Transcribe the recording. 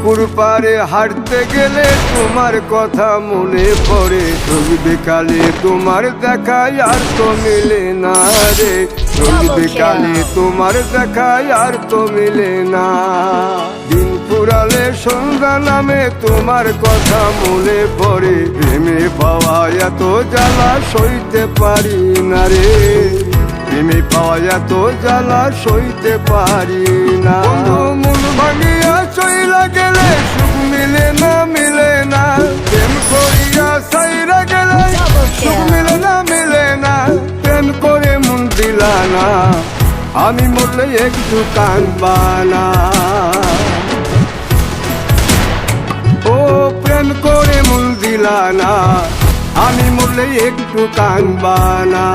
পুকুর পাড়ে হাঁটতে গেলে তোমার কথা মনে পড়ে। রোজ বিকালে তোমার দেখায় আর তো মিলে না রে, রোজ বিকালে তোমার দেখায় আর তো মিলে না। দিন ফুরালে সন্ধ্যা নামে তোমার কথা মনে পড়ে। প্রেমে পাওয়া এত জ্বালা সইতে পারি না রে, প্রেমে পাওয়া এত জ্বালা সইতে পারি না। বন্ধু মন ভাঙিয়া চইলা গেলে সুখ মিলে না, মিলে না। প্রেম করিয়া সাইরা গেলে সুখ মিলে না, মিলে না। প্রেম করে মন দিলা না, আমি মরলে একটু কাঁদবা না। ও প্রেম করে মন দিলা না, আমি মরলে একটু কাঁদবা না।